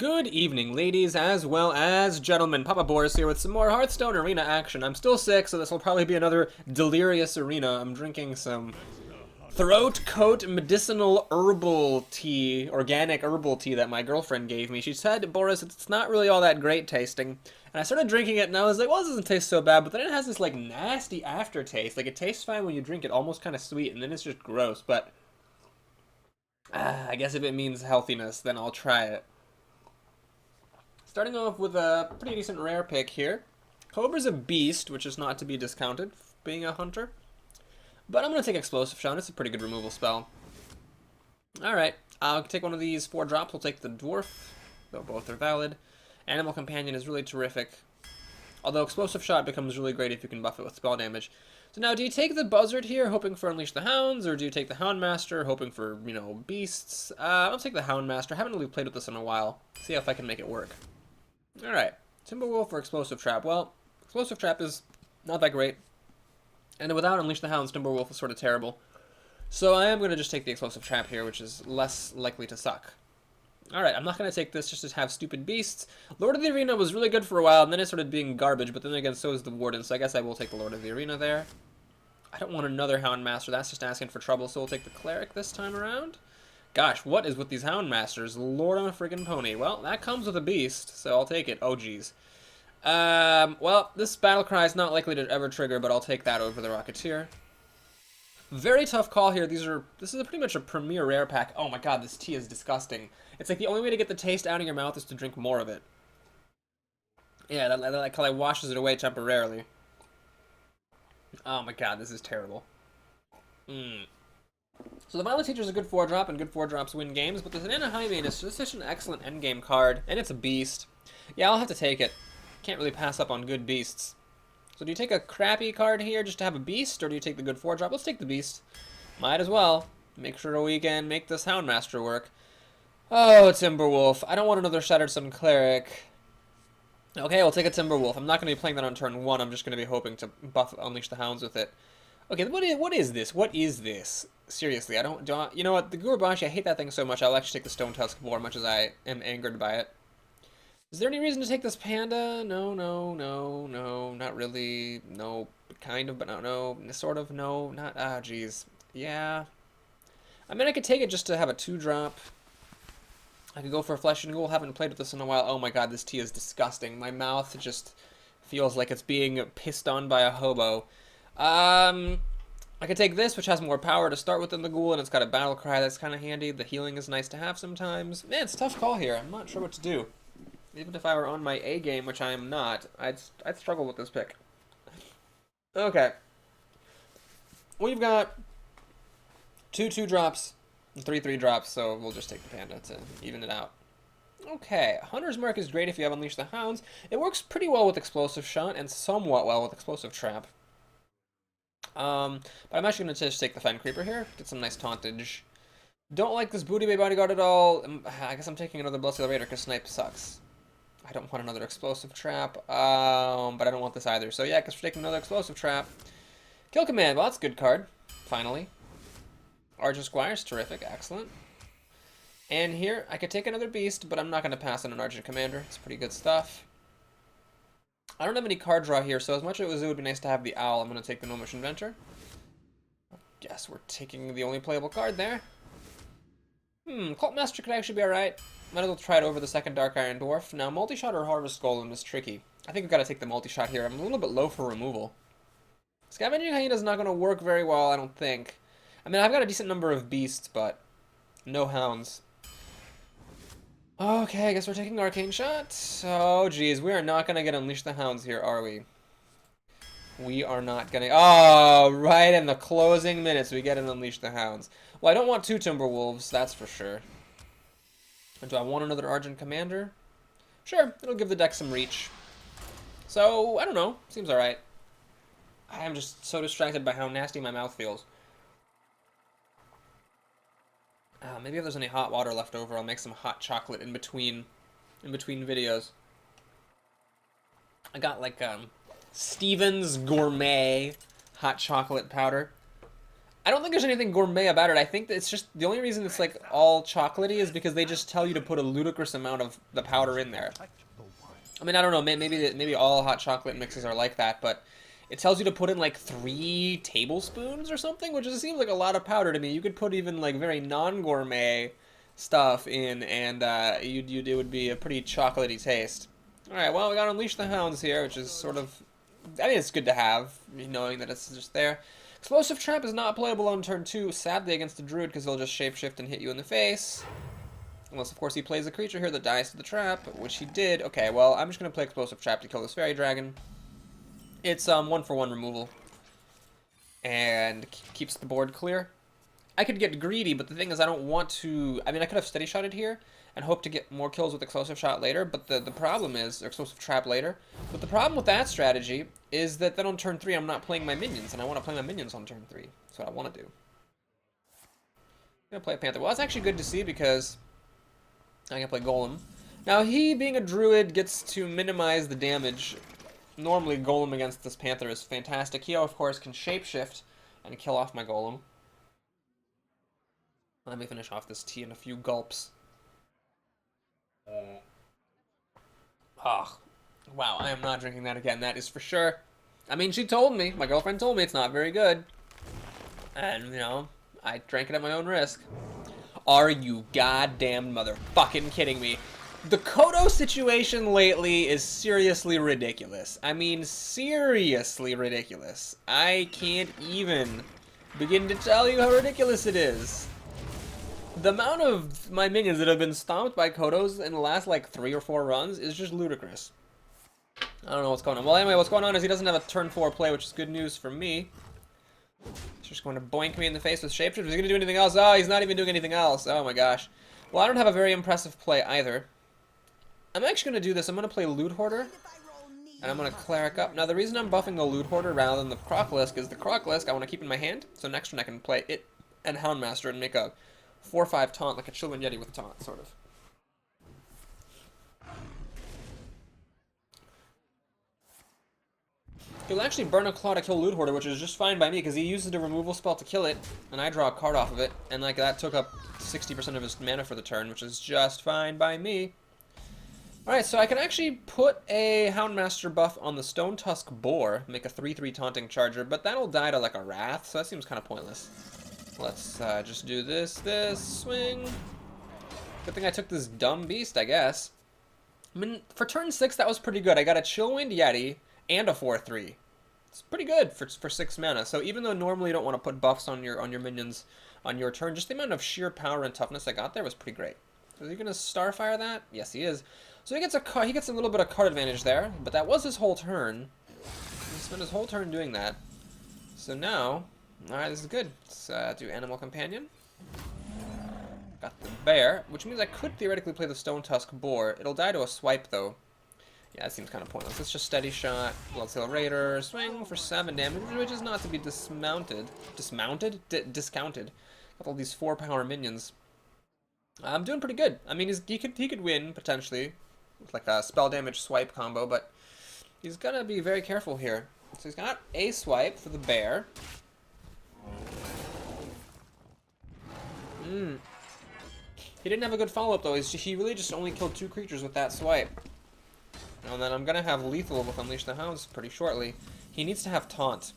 Good evening, ladies as well as gentlemen. Papa Boris here with some more Hearthstone arena action. I'm still sick, so this will probably be another delirious arena. I'm drinking some throat coat medicinal herbal tea, organic herbal tea that my girlfriend gave me. She said, Boris, it's not really all that great tasting. And I started drinking it, and I was like, well, this doesn't taste so bad. But then it has this, like, nasty aftertaste. Like, it tastes fine when you drink it, almost kind of sweet, and then it's just gross. But I guess if it means healthiness, then I'll try it. Starting off with a pretty decent rare pick here. Cobra's a beast, which is not to be discounted, being a hunter. But I'm going to take Explosive Shot. It's a pretty good removal spell. Alright, I'll take one of these 4 drops. We'll take the Dwarf, though both are valid. Animal Companion is really terrific. Although Explosive Shot becomes really great if you can buff it with spell damage. So now, do you take the Buzzard here, hoping for Unleash the Hounds, or do you take the Houndmaster, hoping for, you know, beasts? I'll take the Houndmaster. I haven't really played with this in a while. See if I can make it work. Alright, Timberwolf for Explosive Trap. Well, Explosive Trap is not that great. And without Unleash the Hounds, Timberwolf is sort of terrible. So I am going to just take the Explosive Trap here, which is less likely to suck. Alright, I'm not going to take this just to have stupid beasts. Lord of the Arena was really good for a while, and then it started being garbage, but then again, so is the Warden, so I guess I will take the Lord of the Arena there. I don't want another Houndmaster, that's just asking for trouble, so we'll take the Cleric this time around. Gosh, what is with these Houndmasters? Lord on a friggin' pony. Well, that comes with a beast, so I'll take it. Oh, geez. Well, this Battlecry is not likely to ever trigger, but I'll take that over the Rocketeer. Very tough call here. This is pretty much a premier rare pack. Oh my god, this tea is disgusting. It's like the only way to get the taste out of your mouth is to drink more of it. Yeah, that kind of washes it away temporarily. Oh my god, this is terrible. So the Violet Teacher is a good 4-drop, and good 4-drops win games, but the Banana Highmane is just such an excellent endgame card, and it's a beast. Yeah, I'll have to take it. Can't really pass up on good beasts. So do you take a crappy card here just to have a beast, or do you take the good 4-drop? Let's take the beast. Might as well. Make sure we can make this Houndmaster work. Oh, Timberwolf. I don't want another Shattered Sun Cleric. Okay, I'll take a Timberwolf. I'm not going to be playing that on turn 1. I'm just going to be hoping to buff Unleash the Hounds with it. Okay, what is this? What is this? Seriously, you know what? The Gurabashi, I hate that thing so much, I'll actually take the Stone Tusk Boar, much as I am angered by it. Is there any reason to take this Panda? No, not really. No, kind of, but no, sort of, no, not, geez. Yeah. I mean, I could take it just to have a 2-drop. I could go for a Flesh and Ghoul, haven't played with this in a while. Oh my god, this tea is disgusting. My mouth just feels like it's being pissed on by a hobo. I could take this, which has more power to start with than the Ghoul, and it's got a Battle Cry that's kind of handy. The healing is nice to have sometimes. Man, it's a tough call here. I'm not sure what to do. Even if I were on my A game, which I am not, I'd struggle with this pick. Okay. We've got 2 2-drops, 3 3-drops, so we'll just take the Panda to even it out. Okay, Hunter's Mark is great if you have Unleash the Hounds. It works pretty well with Explosive Shot, and somewhat well with Explosive Trap. But I'm actually going to just take the Fen Creeper here, get some nice tauntage. Don't like this Booty Bay Bodyguard at all. I guess I'm taking another Bloodseal Raider because Snipe sucks. I don't want another Explosive Trap, but I don't want this either. So yeah, I guess we're taking another Explosive Trap. Kill Command, well that's a good card, finally. Archer Squire's terrific, excellent. And here, I could take another Beast, but I'm not going to pass on an Argent Commander. It's pretty good stuff. I don't have any card draw here, so as much as it would be nice to have the Owl, I'm going to take the Gnomish Inventor. Guess we're taking the only playable card there. Cult Master could actually be alright. Might as well try it over the second Dark Iron Dwarf. Now, Multi-Shot or Harvest Golem is tricky. I think we've got to take the Multi-Shot here. I'm a little bit low for removal. Scavenging Hyena is not going to work very well, I don't think. I mean, I've got a decent number of beasts, but no hounds. Okay, I guess we're taking Arcane Shot. Oh, geez, we are not going to get Unleash the Hounds here, are we? We are not going to... Oh, right in the closing minutes, we get an Unleash the Hounds. Well, I don't want 2 Timberwolves, that's for sure. And do I want another Argent Commander? Sure, it'll give the deck some reach. So, I don't know, seems alright. I am just so distracted by how nasty my mouth feels. Maybe if there's any hot water left over, I'll make some hot chocolate in between videos. I got like Steven's Gourmet hot chocolate powder. I don't think there's anything gourmet about it. I think that it's just the only reason it's like all chocolatey is because they just tell you to put a ludicrous amount of the powder in there. I mean, I don't know. Maybe all hot chocolate mixes are like that, but it tells you to put in like 3 tablespoons or something, which just seems like a lot of powder to me. You could put even like very non-gourmet stuff in, and it would be a pretty chocolatey taste. All right, well, we got Unleash the Hounds here, which is sort of, I mean, it's good to have, knowing that it's just there. Explosive Trap is not playable on turn 2, sadly, against the Druid, because he'll just shapeshift and hit you in the face. Unless, of course, he plays a creature here that dies to the trap, which he did. Okay, well, I'm just going to play Explosive Trap to kill this Fairy Dragon. It's 1-for-1 removal. And keeps the board clear. I could get greedy, but the thing is I don't want to... I mean, I could have Steady Shotted here and hope to get more kills with Explosive Shot later, but the problem is... Or Explosive Trap later. But the problem with that strategy is that then on turn 3 I'm not playing my minions, and I want to play my minions on turn 3. That's what I want to do. I'm going to play a Panther. Well, that's actually good to see because I can play Golem. Now, he, being a Druid, gets to minimize the damage. Normally, Golem against this Panther is fantastic. He, of course, can shapeshift and kill off my Golem. Let me finish off this tea in a few gulps. Oh, wow, I am not drinking that again, that is for sure. I mean, she told me, my girlfriend told me it's not very good. And, you know, I drank it at my own risk. Are you goddamn motherfucking kidding me? The Kodo situation lately is seriously ridiculous. I mean, seriously ridiculous. I can't even begin to tell you how ridiculous it is. The amount of my minions that have been stomped by Kodos in the last, like, 3 or 4 runs is just ludicrous. I don't know what's going on. Well, anyway, what's going on is he doesn't have a turn 4 play, which is good news for me. He's just going to boink me in the face with Shapeshift. Is he going to do anything else? Oh, he's not even doing anything else. Oh, my gosh. Well, I don't have a very impressive play either. I'm actually going to do this. I'm going to play Loot Hoarder, and I'm going to Cleric up. Now, the reason I'm buffing the Loot Hoarder rather than the Crocolisk is the Crocolisk I want to keep in my hand, so next turn I can play it and Houndmaster and make a 4/5 taunt, like a Chillwind Yeti with a taunt, sort of. He'll actually burn a Claw to kill Loot Hoarder, which is just fine by me, because he uses the removal spell to kill it, and I draw a card off of it, and like that took up 60% of his mana for the turn, which is just fine by me. Alright, so I can actually put a Houndmaster buff on the Stone Tusk Boar, make a 3/3 taunting charger, but that'll die to like a Wrath, so that seems kind of pointless. Let's just do this, swing. Good thing I took this dumb beast, I guess. I mean, for turn 6, that was pretty good. I got a Chillwind Yeti and a 4/3. It's pretty good for 6 mana. So even though normally you don't want to put buffs on your minions on your turn, just the amount of sheer power and toughness I got there was pretty great. So is he gonna Starfire that? Yes, he is. So he gets a little bit of card advantage there, but that was his whole turn. He spent his whole turn doing that. So now. Alright, this is good. Let's do Animal Companion. Got the Bear, which means I could theoretically play the Stone Tusk Boar. It'll die to a swipe, though. Yeah, that seems kind of pointless. Let's just Steady Shot, Bloodsail Raider, swing for 7 damage, which is not to be discounted. Got all these 4-power minions. I'm doing pretty good. I mean, he could win, potentially, with like a spell damage swipe combo, but he's gonna be very careful here. So he's got a swipe for the Bear. He didn't have a good follow-up, though. He really just only killed 2 creatures with that swipe. And then I'm going to have lethal with Unleash the Hounds pretty shortly. He needs to have Taunt.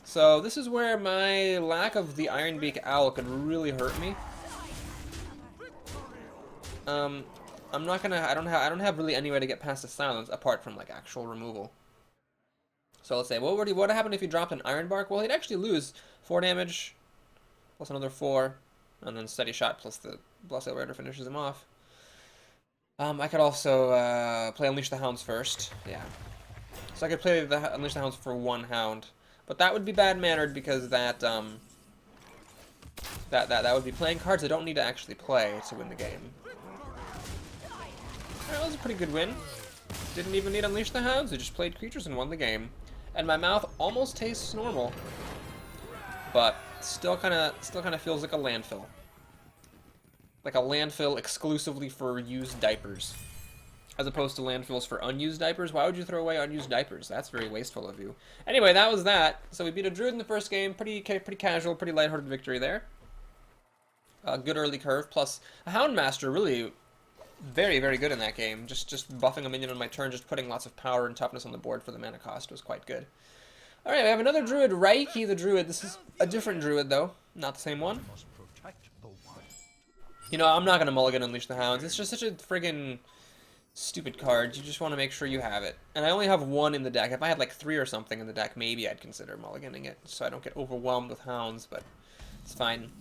So this is where my lack of the Ironbeak Owl could really hurt me. I'm not gonna. I don't have really any way to get past the silence apart from like actual removal. So let's say, what would happen if he dropped an Iron Bark? Well, he'd actually lose 4 damage, plus another 4, and then Steady Shot plus the Bloodsail Raider finishes him off. I could also play Unleash the Hounds first. Yeah. So I could play the Unleash the Hounds for 1 Hound, but that would be bad-mannered because that would be playing cards I don't need to actually play to win the game. Alright, that was a pretty good win. Didn't even need Unleash the Hounds, we just played creatures and won the game. And my mouth almost tastes normal, but still kind of feels like a landfill. Like a landfill exclusively for used diapers. as opposed to landfills for unused diapers. Why would you throw away unused diapers? That's very wasteful of you. Anyway, that was that. So we beat a Druid in the first game. Pretty casual, pretty lighthearted victory there. Good early curve, plus a Houndmaster really very, very good in that game. Just buffing a minion on my turn, just putting lots of power and toughness on the board for the mana cost was quite good. Alright, we have another Druid, Raiki the Druid. This is a different Druid, though. Not the same one. You know, I'm not going to mulligan Unleash the Hounds. It's just such a friggin' stupid card. You just want to make sure you have it. And I only have one in the deck. If I had like 3 or something in the deck, maybe I'd consider mulliganing it, so I don't get overwhelmed with Hounds, but it's fine.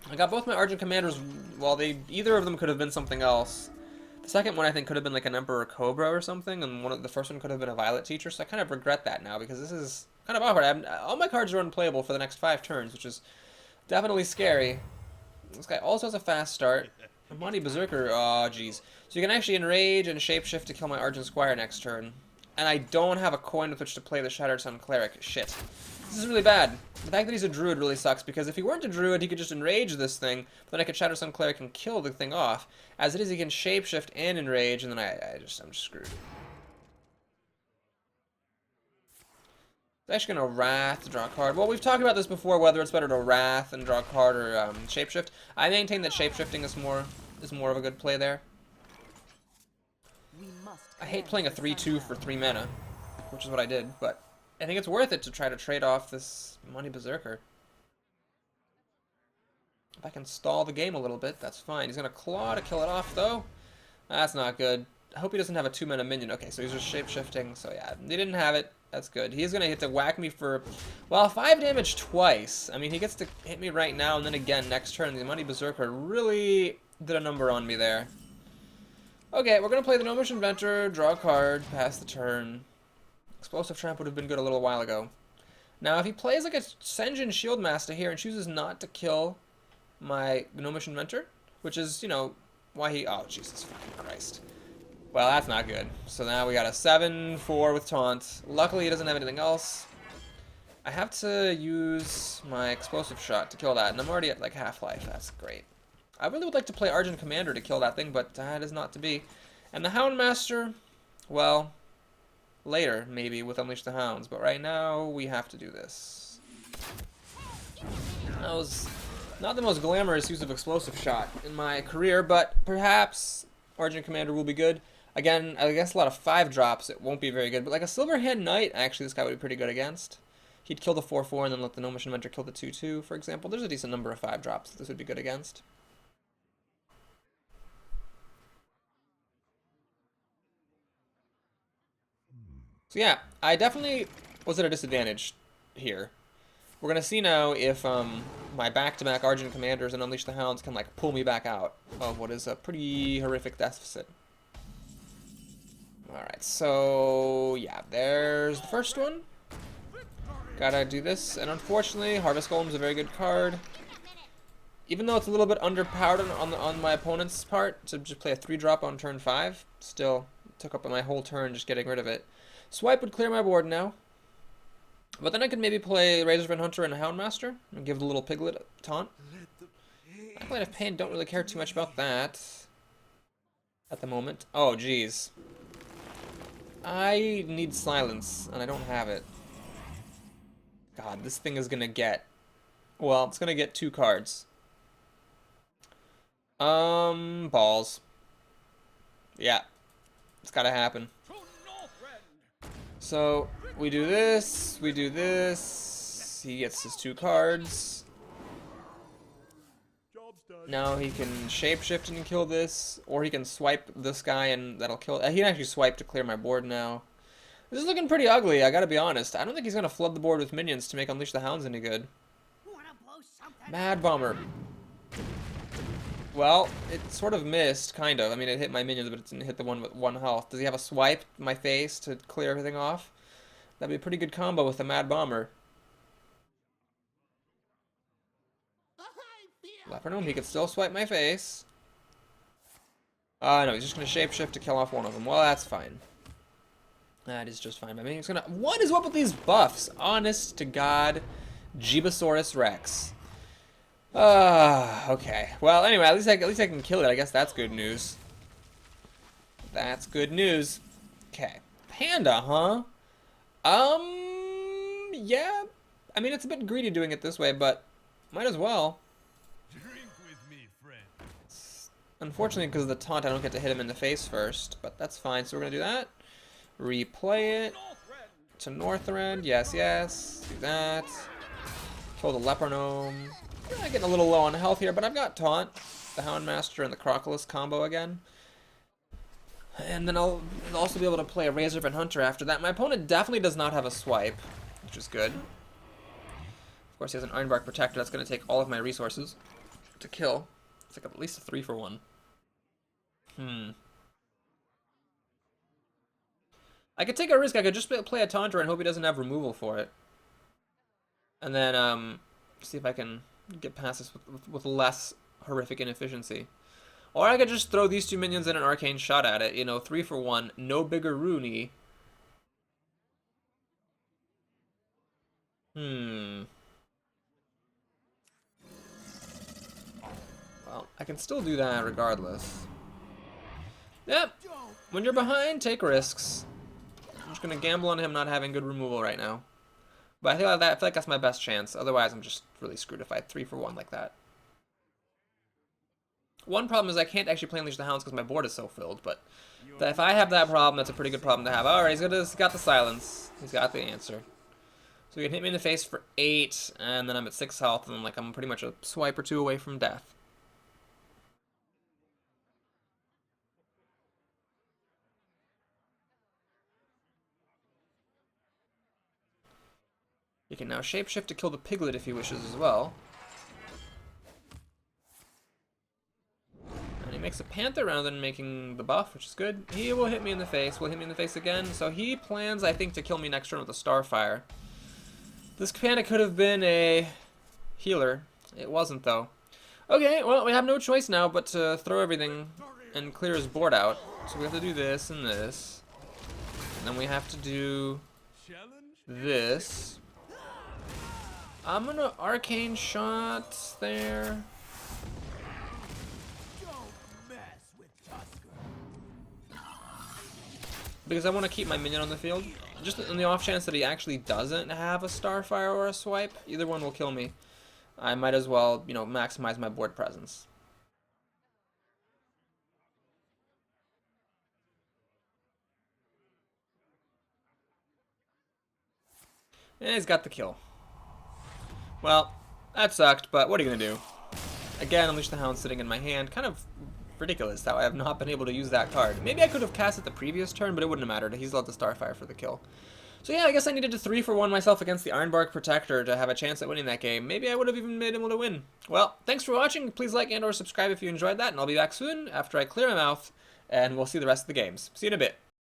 I got both my Argent Commanders. Well, either of them could have been something else. The second one I think could have been like an Emperor Cobra or something, and the first one could have been a Violet Teacher. So I kind of regret that now because this is kind of awkward. All my cards are unplayable for the next 5 turns, which is definitely scary. This guy also has a fast start. Monty Berserker. Oh, jeez. So you can actually enrage and shapeshift to kill my Argent Squire next turn, and I don't have a coin with which to play the Shattered Sun Cleric. Shit. This is really bad. The fact that he's a Druid really sucks, because if he weren't a Druid, he could just enrage this thing, but then I could Shatter Sun Cleric and kill the thing off. As it is, he can shapeshift and enrage, and then I'm just screwed. I'm actually going to Wrath to draw a card. Well, we've talked about this before, whether it's better to Wrath and draw a card or shapeshift. I maintain that shapeshifting is more of a good play there. I hate playing a 3-2 for 3 mana, which is what I did, but I think it's worth it to try to trade off this Money Berserker. If I can stall the game a little bit, that's fine. He's going to Claw to kill it off, though. That's not good. I hope he doesn't have a 2-mana minion. Okay, so he's just shape-shifting, so yeah, he didn't have it. That's good. He's going to hit to whack me for, well, 5 damage twice. I mean, he gets to hit me right now, and then again next turn. The Money Berserker really did a number on me there. Okay, we're going to play the Gnomish Inventor, draw a card, pass the turn. Explosive Trap would have been good a little while ago. Now, if he plays like a Senjin Shieldmaster here and chooses not to kill my Gnomish Inventor, which is, you know, why he... Oh, Jesus fucking Christ. Well, that's not good. So now we got a 7-4 with Taunt. Luckily, he doesn't have anything else. I have to use my Explosive Shot to kill that, and I'm already at, like, half-life. That's great. I really would like to play Argent Commander to kill that thing, but that is not to be. And the Houndmaster, well... later, maybe, with Unleash the Hounds, but right now, we have to do this. That was not the most glamorous use of Explosive Shot in my career, but perhaps Argent Commander will be good. Again, against a lot of 5-drops, it won't be very good, but like a Silverhand Knight, actually, this guy would be pretty good against. He'd kill the 4-4 and then let the Gnomish Inventor kill the 2-2, for example. There's a decent number of 5-drops that this would be good against. So yeah, I definitely was at a disadvantage here. We're going to see now if my back-to-back Argent Commanders and Unleash the Hounds can like pull me back out of what is a pretty horrific deficit. Alright, so yeah, there's the first one. Gotta do this, and unfortunately, Harvest Golem's a very good card. Even though it's a little bit underpowered on my opponent's part to just play a 3-drop on turn 5, still took up my whole turn just getting rid of it. Swipe would clear my board now. But then I could maybe play Razorven Hunter and Houndmaster and give the little piglet a taunt. Acolyte of Pain, don't really care too much about that at the moment. Oh, jeez. I need silence, and I don't have it. God, this thing is gonna get... well, it's gonna get 2 cards. Balls. Yeah. It's gotta happen. So, we do this, he gets his 2 cards. Now he can shapeshift and kill this, or he can swipe this guy and that'll kill... he can actually swipe to clear my board now. This is looking pretty ugly, I gotta be honest. I don't think he's gonna flood the board with minions to make Unleash the Hounds any good. Mad Bomber. Well, it sort of missed, kind of. I mean, it hit my minions, but it didn't hit the one with 1 health. Does he have a swipe in my face to clear everything off? That'd be a pretty good combo with the Mad Bomber. Leopardum, he could still swipe my face. No, he's just going to shapeshift to kill off one of them. Well, that's fine. That is just fine. I mean, he's going to... what is up with these buffs? Honest to God, Gibasaurus Rex. Okay. Well, anyway, at least I can kill it. I guess that's good news. That's good news. Okay. Panda, huh? Yeah. I mean, it's a bit greedy doing it this way, but might as well. Drink with me, friend. Unfortunately, because of the taunt, I don't get to hit him in the face first, but that's fine. So we're gonna do that. Replay it to Northrend. Yes, yes. Do that. Kill the Leper Gnome. Yeah, getting a little low on health here, but I've got taunt, the Houndmaster, and the Crocalus combo again. And then I'll also be able to play a Razorven Hunter after that. My opponent definitely does not have a swipe, which is good. Of course, he has an Ironbark Protector that's going to take all of my resources to kill. It's like at least a 3-for-1. I could take a risk. I could just play a Taunter and hope he doesn't have removal for it. And then see if I can get past this with less horrific inefficiency. Or I could just throw these two minions and an Arcane Shot at it. You know, 3-for-1, no bigger Rooney. Well, I can still do that regardless. Yep. When you're behind, take risks. I'm just gonna gamble on him not having good removal right now. But I feel like that's my best chance. Otherwise, I'm just really screwed if I 3-for-1 like that. One problem is I can't actually play Unleash the Hounds because my board is so filled, but if I have that problem, that's a pretty good problem to have. Alright, he's got the silence. He's got the answer. So he can hit me in the face for 8, and then I'm at 6 health, and I'm pretty much a swipe or 2 away from death. He can now shapeshift to kill the piglet if he wishes as well. And he makes a panther rather than making the buff, which is good. He will hit me in the face. Will hit me in the face again. So he plans, I think, to kill me next turn with a Starfire. This panda could have been a healer. It wasn't, though. Okay, well, we have no choice now but to throw everything and clear his board out. So we have to do this and this. And then we have to do this. I'm gonna Arcane Shot there. Because I want to keep my minion on the field. Just in the off chance that he actually doesn't have a Starfire or a swipe, either one will kill me. I might as well, you know, maximize my board presence. And he's got the kill. Well, that sucked, but what are you going to do? Again, Unleash the Hound sitting in my hand. Kind of ridiculous how I have not been able to use that card. Maybe I could have cast it the previous turn, but it wouldn't have mattered. He's allowed the Starfire for the kill. So yeah, I guess I needed to 3-for-1 myself against the Ironbark Protector to have a chance at winning that game. Maybe I would have even been able to win. Well, thanks for watching. Please like and or subscribe if you enjoyed that, and I'll be back soon after I clear my mouth, and we'll see the rest of the games. See you in a bit.